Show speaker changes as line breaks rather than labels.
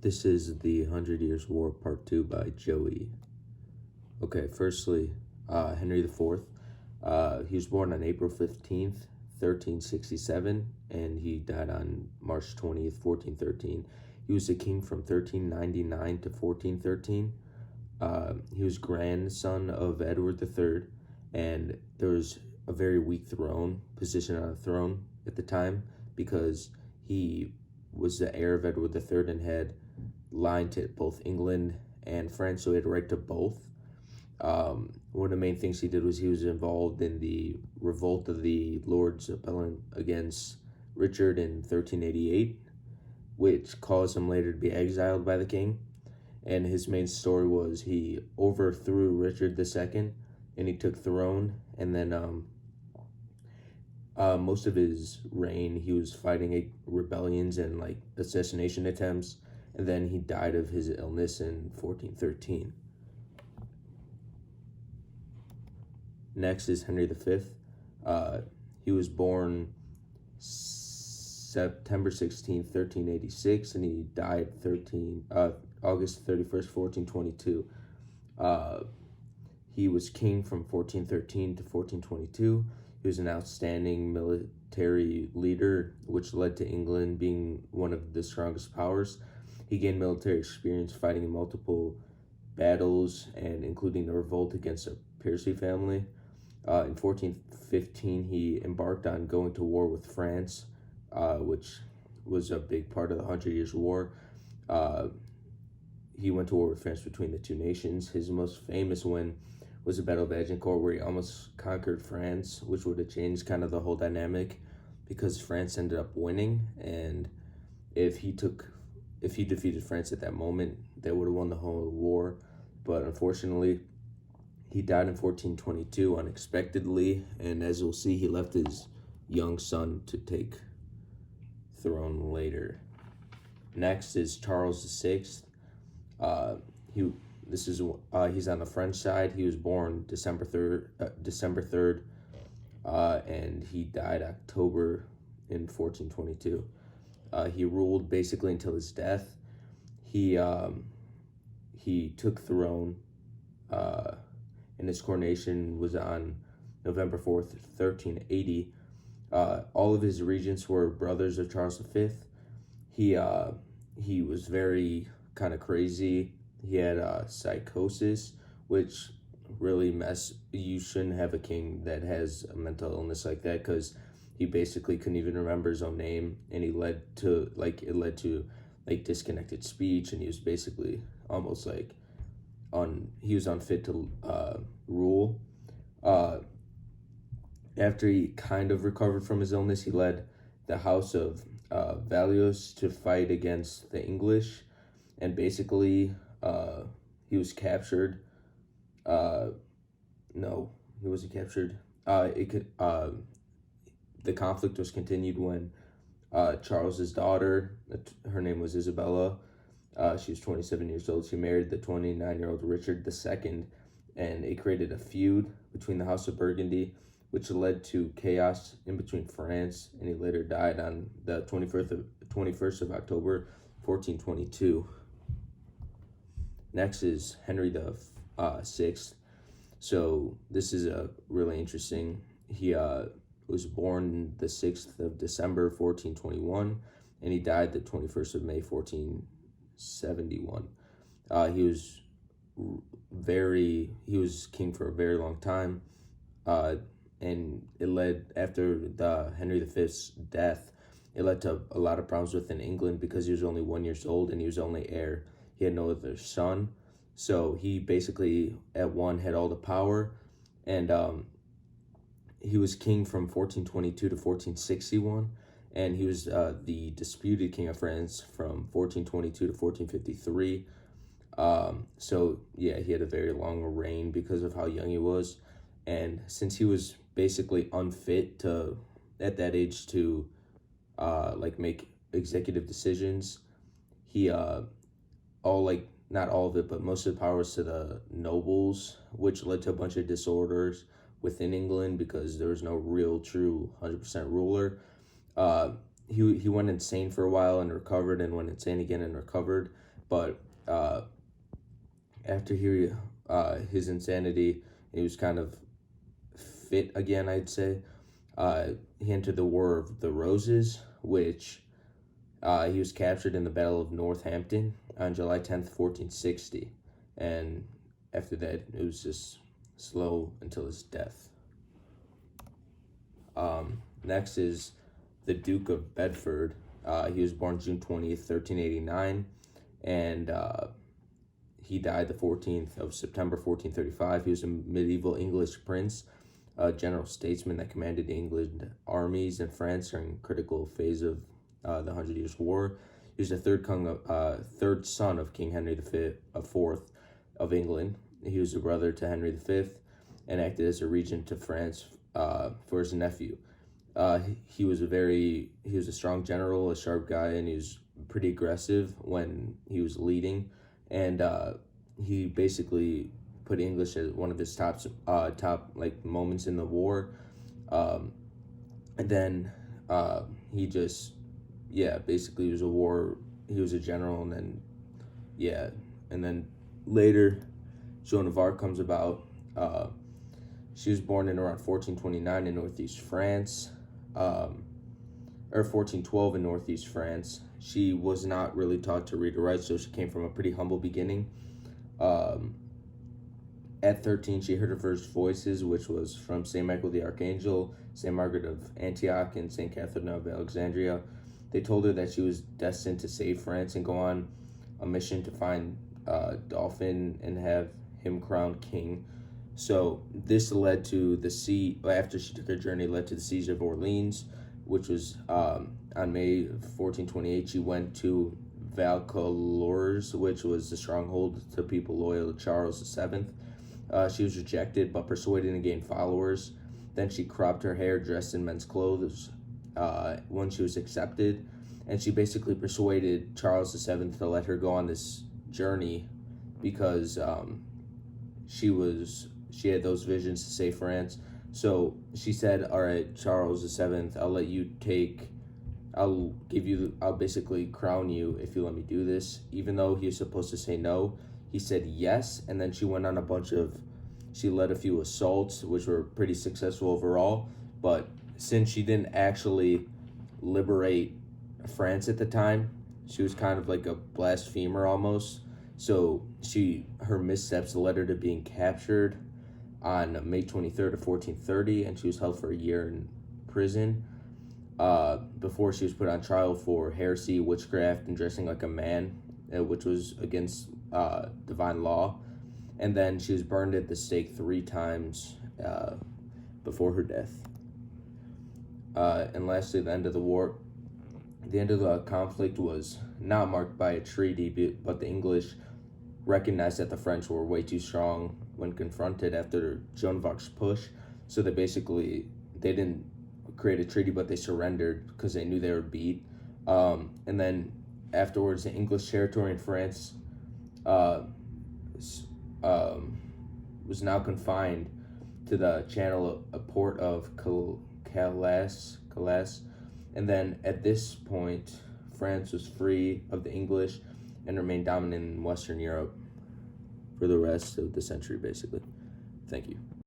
This is the 100 Years' War Part 2 by Joey. Okay, firstly, Henry IV. He was born on April 15th, 1367, and he died on March 20th, 1413. He was a king from 1399 to 1413. He was grandson of Edward III, and there was a very weak position on the throne at the time because he was the heir of Edward III and had line to both England and France, so he had a right to both. One of the main things he did was he was involved in the revolt of the Lords Appellant against Richard in 1388, which caused him later to be exiled by the king. And his main story was he overthrew Richard II, and he took the throne. And then most of his reign, he was fighting rebellions and like assassination attempts. And then he died of his illness in 1413. Next is Henry V. He was born September 16th, 1386, and he died August 31st, 1422. He was king from 1413 to 1422. He was an outstanding military leader, which led to England being one of the strongest powers. He gained military experience fighting in multiple battles, and including the revolt against the Percy family. In 1415, he embarked on going to war with France, which was a big part of the 100 Years' War. He went to war with France between the two nations. His most famous win was the Battle of Agincourt, where he almost conquered France, which would have changed kind of the whole dynamic because France ended up winning. And if he defeated France at that moment, they would have won the whole war. But unfortunately, he died in 1422 unexpectedly, and as we'll see, he left his young son to take throne later. Next is Charles VI. He's on the French side. He was born December 3rd, and he died October in 1422. He ruled basically until his death. He took throne, and his coronation was on November 4th, 1380. All of his regents were brothers of Charles V. He was very kind of crazy. He had psychosis, which really you shouldn't have a king that has a mental illness like that, because he basically couldn't even remember his own name, and it led to disconnected speech, and he was basically almost like he was unfit to rule. After he kind of recovered from his illness, he led the House of Valois to fight against the English, and basically he was captured. No, he wasn't captured. The conflict was continued when Charles's daughter, her name was Isabella, she was 27 years old. She married the 29-year-old Richard II, and it created a feud between the House of Burgundy, which led to chaos in between France, and he later died on the 21st of October, 1422. Next is Henry VI. So this is a really interesting. He was born the 6th of December, 1421, and he died the 21st of May, 1471. He was king for a very long time, and it led, after the Henry V's death, it led to a lot of problems within England because he was only 1 year old and he was the only heir. He had no other son, so he basically at one had all the power, and he was king from 1422 to 1461, and he was the disputed king of France from 1422 to 1453. So yeah, he had a very long reign because of how young he was, and since he was basically unfit at that age to make executive decisions, he not all of it, but most of the power was to the nobles, which led to a bunch of disorders within England because there was no real true 100% ruler. He went insane for a while and recovered, and went insane again and recovered. but after his insanity, he was kind of fit again, I'd say. He entered the War of the Roses, which he was captured in the Battle of Northampton on July 10th, 1460. And after that, it was just slow until his death. Next is the Duke of Bedford. He was born June 20th, 1389, and he died the 14th of September, 1435. He was a medieval English prince, a general statesman that commanded the England armies in France during a critical phase of the 100 Years' War. He was the third son of King Henry IV of England. He was a brother to Henry V and acted as a regent to France for his nephew. He was a strong general, a sharp guy, and he was pretty aggressive when he was leading. And he basically put English as one of his top like moments in the war. And then he just basically he was a general, and then later Joan of Arc comes about. She was born in around 1429 in Northeast France, or 1412 in Northeast France. She was not really taught to read or write, so she came from a pretty humble beginning. At 13, she heard her first voices, which was from St. Michael the Archangel, St. Margaret of Antioch, and St. Catherine of Alexandria. They told her that she was destined to save France and go on a mission to find Dauphin and have him crowned king. So this led to after she took her journey, led to the siege of Orleans, which was on May 1428. She went to Vaucouleurs, which was the stronghold to people loyal to Charles VII. She was rejected, but persuaded and gained followers. Then she cropped her hair, dressed in men's clothes when she was accepted, and she basically persuaded Charles VII to let her go on this journey because she had those visions to save France. So she said, "All right, Charles VII, I'll basically crown you if you let me do this." Even though he was supposed to say no, he said yes, and then she went on she led a few assaults, which were pretty successful overall. But since she didn't actually liberate France at the time, she was kind of like a blasphemer almost. So her missteps led her to being captured on May 23rd of 1430, and she was held for a year in prison before she was put on trial for heresy, witchcraft, and dressing like a man, which was against divine law. And then she was burned at the stake 3 times before her death. And lastly, the end of the war. The end of the conflict was not marked by a treaty, but the English recognized that the French were way too strong when confronted after Joan of Arc's push. So they didn't create a treaty, but they surrendered because they knew they were beat. And then afterwards, the English territory in France was now confined to the channel, a port of Calais. And then at this point, France was free of the English and remained dominant in Western Europe for the rest of the century, basically. Thank you.